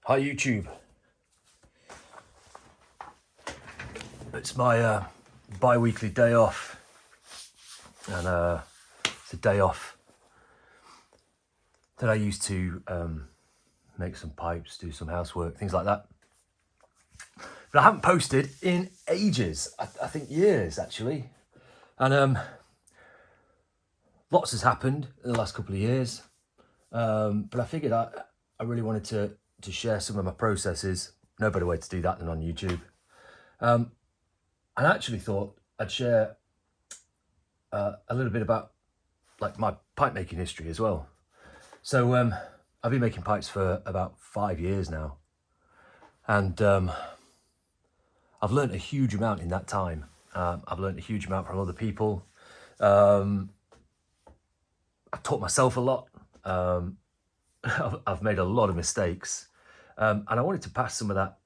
Hi YouTube. It's my bi-weekly day off, and it's a day off that I used to make some pipes, do some housework, things like that. But I haven't posted in ages, I think years actually, and lots has happened in the last couple of years, but I figured I really wanted to share some of my processes. No better way to do that than on YouTube. And I actually thought I'd share a little bit about like my pipe making history as well. So I've been making pipes for about 5 years now, and I've learned a huge amount in that time. I've learned a huge amount from other people. I've taught myself a lot. I've made a lot of mistakes, and I wanted to pass some of that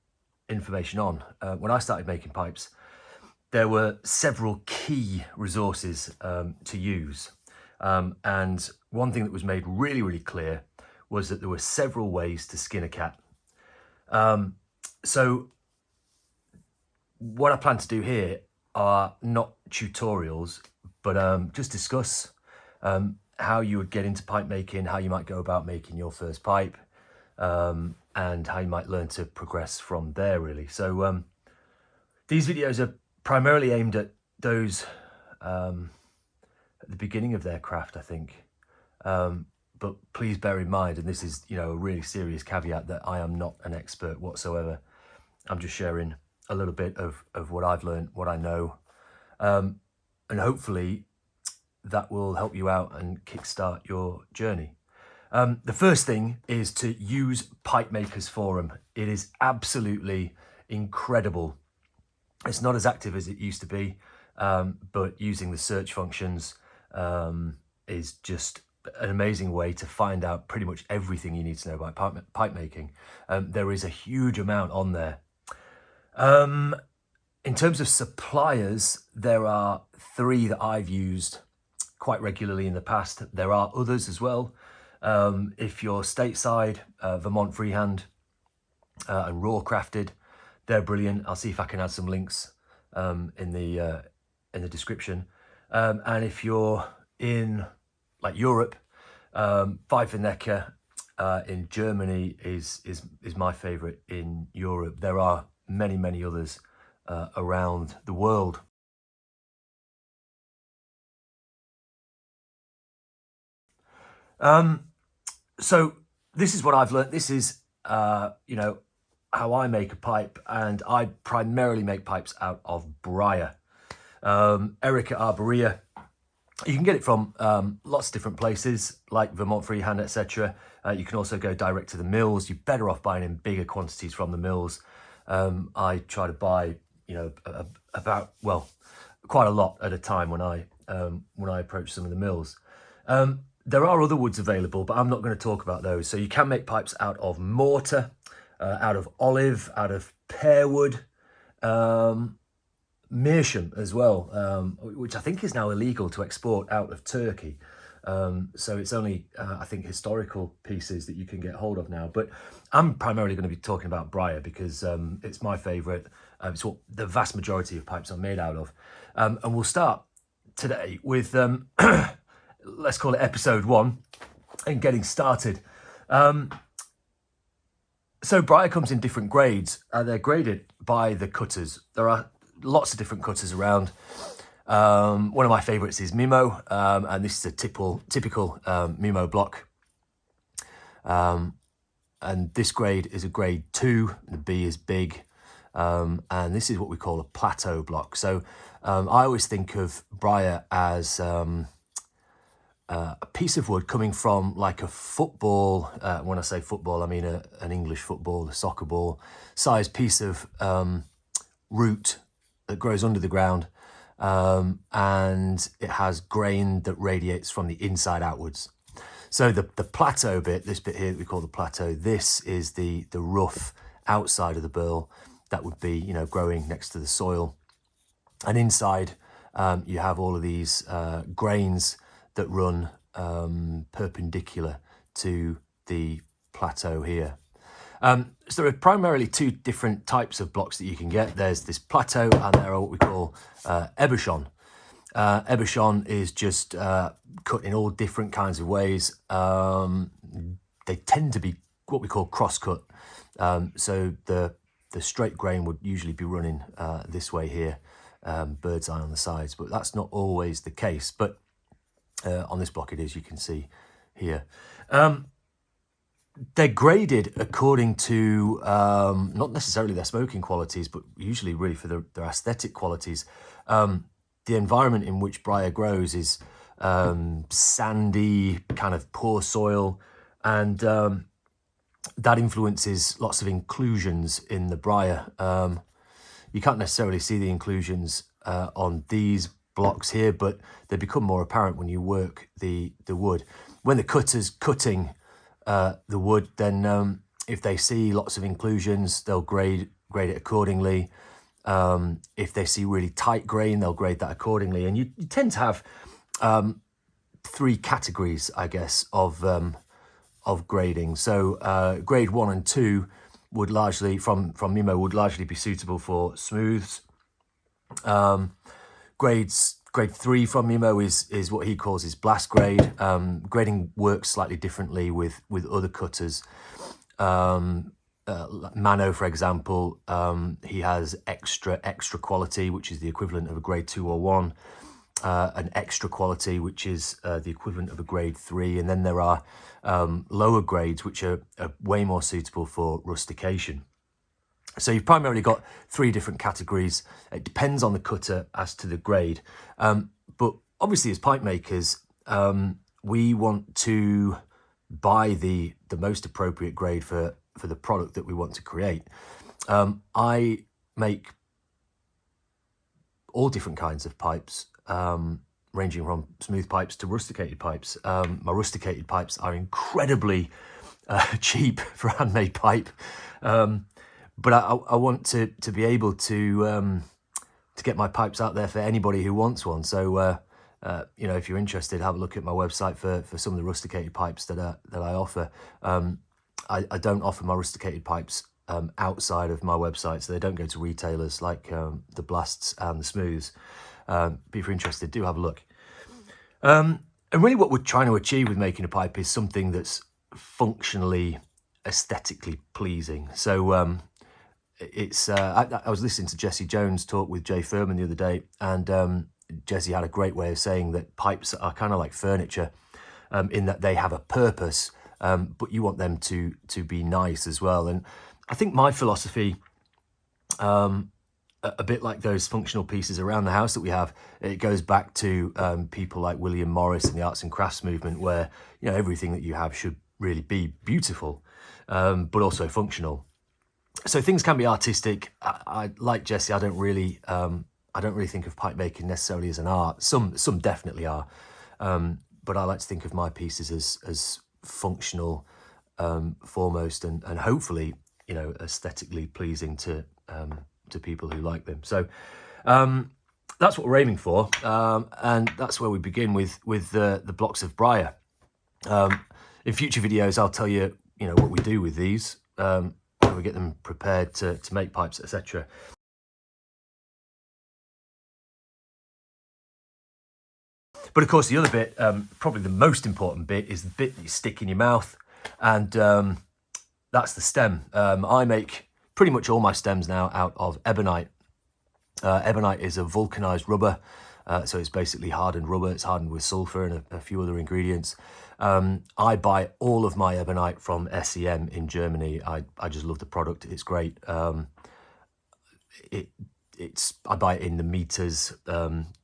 information on. When I started making pipes, there were several key resources to use. And one thing that was made really, really clear was that there were several ways to skin a cat. So what I plan to do here are not tutorials, but just discuss how you would get into pipe making, how you might go about making your first pipe, and how you might learn to progress from there, really. So these videos are primarily aimed at those at the beginning of their craft, I think. But please bear in mind, and this is, a really serious caveat, that I am not an expert whatsoever. I'm just sharing a little bit of what I've learned, what I know, and hopefully that will help you out and kickstart your journey. The first thing is to use Pipe Makers Forum. It is absolutely incredible. It's not as active as it used to be, but using the search functions is just an amazing way to find out pretty much everything you need to know about pipe making. There is a huge amount on there. In terms of suppliers, there are 3 that I've used quite regularly in the past. There are others as well. If you're stateside, Vermont Freehand and Raw Crafted, they're brilliant. I'll see if I can add some links in the description. And if you're in like Europe, Pfeiffernecker in Germany is my favorite in Europe. There are many others around the world. So this is what I've learned. This is how I make a pipe, and I primarily make pipes out of briar. Erica arborea. You can get it from lots of different places, like Vermont Freehand, etc. You can also go direct to the mills. You're better off buying in bigger quantities from the mills. I try to buy, quite a lot at a time when I approach some of the mills. There are other woods available, but I'm not going to talk about those. So you can make pipes out of mortar, out of olive, out of pear wood, meerschaum as well, which I think is now illegal to export out of Turkey. So it's only, I think, historical pieces that you can get hold of now. But I'm primarily going to be talking about briar because it's my favourite. It's what the vast majority of pipes are made out of. And we'll start today with, let's call it episode 1, and getting started. So briar comes in different grades. They're graded by the cutters. There are lots of different cutters around. One of my favorites is Mimo, and this is a typical Mimo block. And this grade is a grade 2, the B is big, and this is what we call a plateau block. So I always think of briar as a piece of wood coming from like a football, when I say football, I mean an English football, a soccer ball size piece of root that grows under the ground, and it has grain that radiates from the inside outwards. So the plateau bit, this bit here that we call the plateau, this is the rough outside of the burl that would be, growing next to the soil. And inside you have all of these grains that run perpendicular to the plateau here. So there are primarily two different types of blocks that you can get. There's this plateau, and there are what we call ebershon. Ebershon is just cut in all different kinds of ways. They tend to be what we call cross-cut. So the straight grain would usually be running this way here, bird's eye on the sides, but that's not always the case. But on this block it is, you can see here. They're graded according to not necessarily their smoking qualities, but usually really for their aesthetic qualities. The environment in which briar grows is sandy, kind of poor soil, and that influences lots of inclusions in the briar. You can't necessarily see the inclusions on these blocks here, but they become more apparent when you work the wood. When the cutter's cutting the wood, then if they see lots of inclusions, they'll grade it accordingly. If they see really tight grain, they'll grade that accordingly. And you tend to have three categories, I guess, of grading. So grade 1 and 2 would largely, from Mimo, would largely be suitable for smooths. Grade 3 from Mimo is what he calls his blast grade. Grading works slightly differently with other cutters. Mano, for example, he has extra quality, which is the equivalent of a grade 2 or 1, an extra quality, which is the equivalent of a grade 3, and then there are lower grades which are way more suitable for rustication. So you've primarily got three different categories. It depends on the cutter as to the grade, but obviously as pipe makers, we want to buy the most appropriate grade for the product that we want to create. I make all different kinds of pipes, ranging from smooth pipes to rusticated pipes. My rusticated pipes are incredibly cheap for handmade pipe, but I want to be able to get my pipes out there for anybody who wants one. So you know, if you're interested, have a look at my website for some of the rusticated pipes that I offer. I don't offer my rusticated pipes outside of my website, so they don't go to retailers like the blasts and the smooths. But if you're interested, do have a look. And really what we're trying to achieve with making a pipe is something that's functionally, aesthetically pleasing. So it's I was listening to Jesse Jones talk with Jay Furman the other day, and Jesse had a great way of saying that pipes are kind of like furniture, in that they have a purpose, but you want them to be nice as well. And I think my philosophy, a bit like those functional pieces around the house that we have, it goes back to people like William Morris and the arts and crafts movement, where, you know, everything that you have should really be beautiful, but also functional. So things can be artistic. I like Jesse, I don't really think of pipe making necessarily as an art. Some definitely are, but I like to think of my pieces as functional foremost, and hopefully, you know, aesthetically pleasing to people who like them. So that's what we're aiming for, and that's where we begin with the blocks of briar. In future videos, I'll tell you, you know, what we do with these, how we get them prepared to make pipes, etc. But of course, the other bit, probably the most important bit, is the bit that you stick in your mouth, and that's the stem. I make pretty much all my stems now out of ebonite. Ebonite is a vulcanized rubber, so it's basically hardened rubber. It's hardened with sulfur and a few other ingredients. I buy all of my ebonite from SEM in Germany. I just love the product. It's great. I buy it in the meters,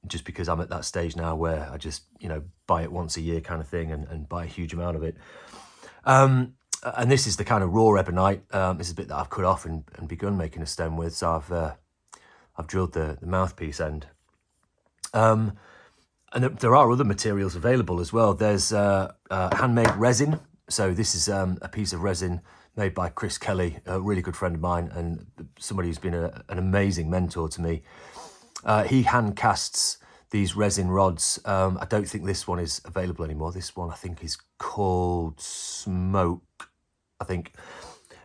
just because I'm at that stage now where I just, you know, buy it once a year kind of thing, and buy a huge amount of it. And this is the kind of raw ebonite. This is a bit that I've cut off and begun making a stem with. So I've drilled the mouthpiece end. And there are other materials available as well. There's handmade resin. So this is a piece of resin made by Chris Kelly, a really good friend of mine, and somebody who's been an amazing mentor to me. He hand casts these resin rods. I don't think this one is available anymore. This one I think is called Smoke, I think.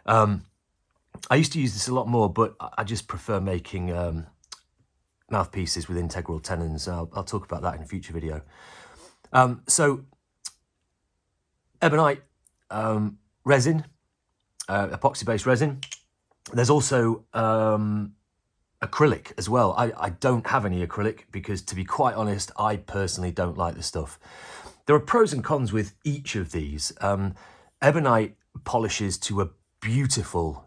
I used to use this a lot more, but I just prefer making mouthpieces with integral tenons. I'll talk about that in a future video. So ebonite resin, epoxy-based resin. There's also acrylic as well. I don't have any acrylic because, to be quite honest, I personally don't like the stuff. There are pros and cons with each of these. Ebonite polishes to a beautiful,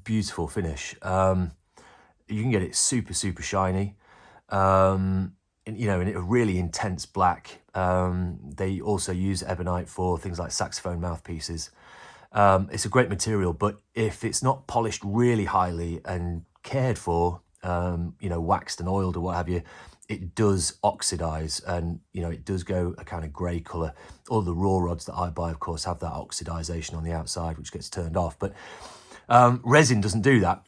beautiful finish. You can get it super, super shiny. You know, in a really intense black. They also use ebonite for things like saxophone mouthpieces. It's a great material, but if it's not polished really highly and cared for, you know, waxed and oiled or what have you, it does oxidize, and you know, it does go a kind of grey colour. All the raw rods that I buy, of course, have that oxidization on the outside, which gets turned off. But resin doesn't do that.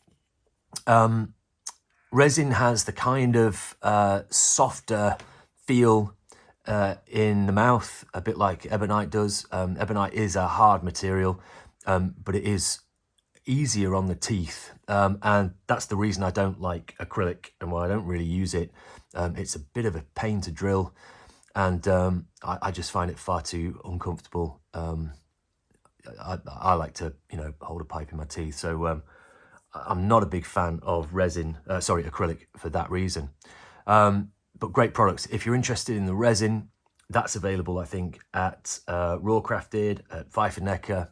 Resin has the kind of softer feel in the mouth, a bit like ebonite does. Ebonite is a hard material, but it is easier on the teeth, and that's the reason I don't like acrylic and why I don't really use it. It's a bit of a pain to drill, and I just find it far too uncomfortable. I like to, you know, hold a pipe in my teeth, so I'm not a big fan of acrylic for that reason. But great products. If you're interested in the resin, that's available, I think, at Raw Crafted, at Pfeiffernecker.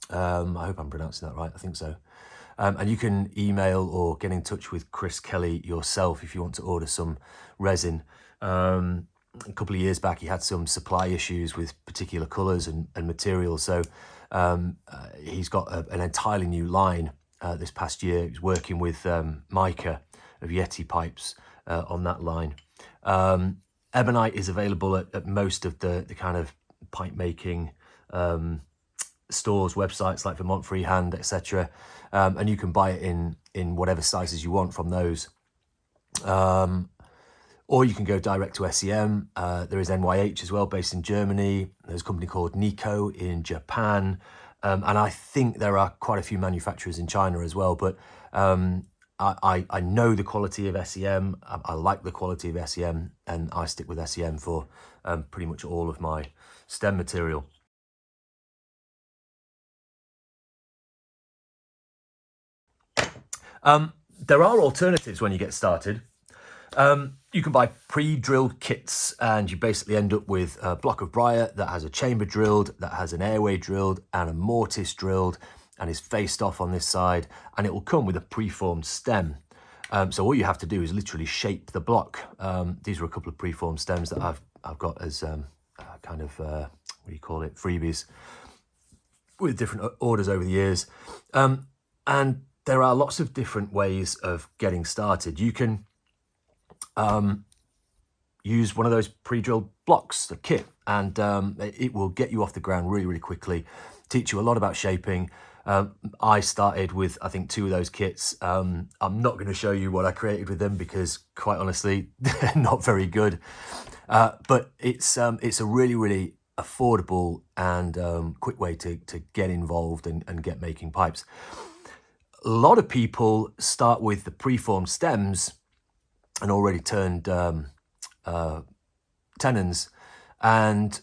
I hope I'm pronouncing that right. I think so. And you can email or get in touch with Chris Kelly yourself if you want to order some resin. A couple of years back, he had some supply issues with particular colours and materials. So he's got an entirely new line this past year. He's working with Micah of Yeti Pipes on that line. Ebonite is available at most of the kind of pipe making stores, websites like Vermont Freehand, etc. And you can buy it in whatever sizes you want from those. Or you can go direct to SEM. There is NYH as well, based in Germany. There's a company called Nico in Japan. And I think there are quite a few manufacturers in China as well. But I know the quality of SEM. I like the quality of SEM, and I stick with SEM for pretty much all of my stem material. There are alternatives when you get started. You can buy pre-drilled kits, and you basically end up with a block of briar that has a chamber drilled, that has an airway drilled and a mortise drilled, and is faced off on this side, and it will come with a preformed stem. So all you have to do is literally shape the block. These are a couple of preformed stems that I've got as kind of what do you call it, freebies with different orders over the years. And there are lots of different ways of getting started. You can use one of those pre-drilled blocks, the kit, and it will get you off the ground really, really quickly, teach you a lot about shaping. I started with, I think, 2 of those kits. I'm not going to show you what I created with them because, quite honestly, they're not very good. But it's a really, really affordable and quick way to get involved and get making pipes. A lot of people start with the preformed stems and already turned tenons, and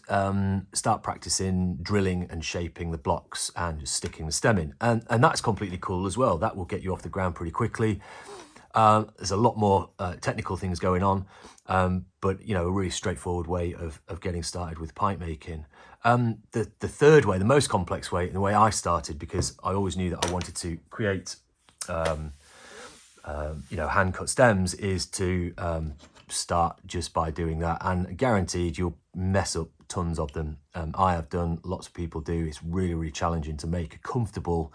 start practicing drilling and shaping the blocks and just sticking the stem in. And that's completely cool as well. That will get you off the ground pretty quickly. There's a lot more technical things going on, but you know, a really straightforward way of getting started with pipe making. The third way, the most complex way, and the way I started, because I always knew that I wanted to create you know, hand cut stems, is to start just by doing that, and guaranteed you'll mess up tons of them. I have done, lots of people do. It's really, really challenging to make a comfortable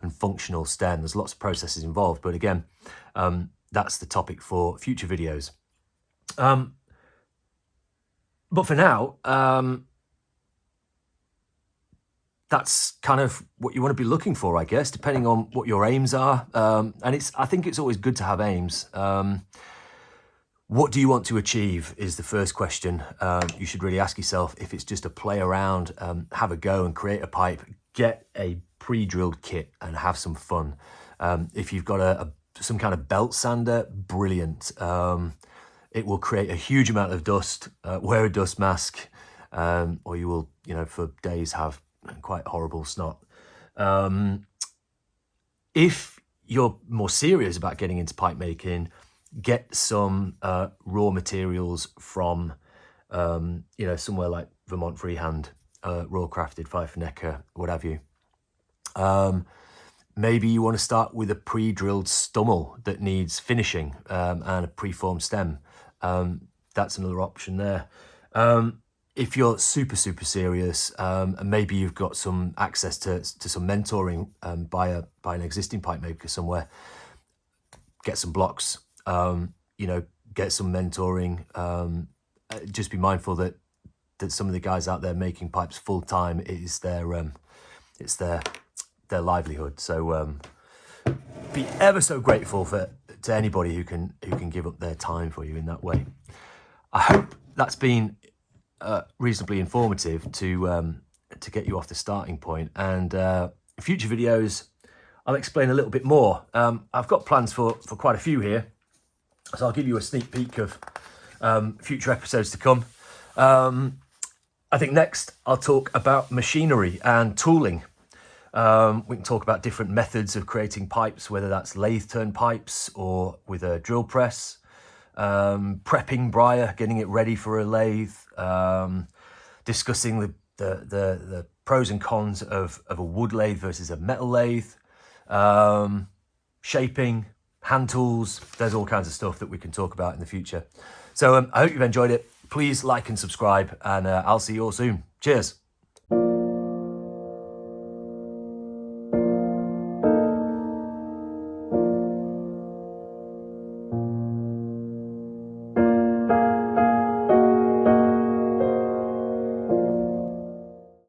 and functional stem. There's lots of processes involved, but again, that's the topic for future videos. But for now, that's kind of what you want to be looking for, I guess, depending on what your aims are. And I think it's always good to have aims. What do you want to achieve is the first question you should really ask yourself. If it's just a play around, have a go and create a pipe, get a pre-drilled kit and have some fun. If you've got some kind of belt sander, brilliant. It will create a huge amount of dust. Wear a dust mask, or you will, for days have quite horrible snot. If you're more serious about getting into pipe making, get some raw materials from, somewhere like Vermont Freehand, raw crafted, Pfeiffer Necker, what have you. Maybe you want to start with a pre-drilled stummel that needs finishing, and a preformed stem. That's another option there. If you're super serious, and maybe you've got some access to some mentoring by an existing pipe maker somewhere, get some blocks, get some mentoring. Just be mindful that some of the guys out there making pipes full time is their livelihood. So be ever so grateful to anybody who can give up their time for you in that way. I hope that's been reasonably informative to get you off the starting point. And future videos, I'll explain a little bit more. I've got plans for quite a few here, so I'll give you a sneak peek of future episodes to come. I think next I'll talk about machinery and tooling. We can talk about different methods of creating pipes, whether that's lathe turn pipes or with a drill press, prepping briar, getting it ready for a lathe, discussing the pros and cons of a wood lathe versus a metal lathe, shaping, hand tools. There's all kinds of stuff that we can talk about in the future. So I hope you've enjoyed it. Please like and subscribe, and I'll see you all soon. Cheers.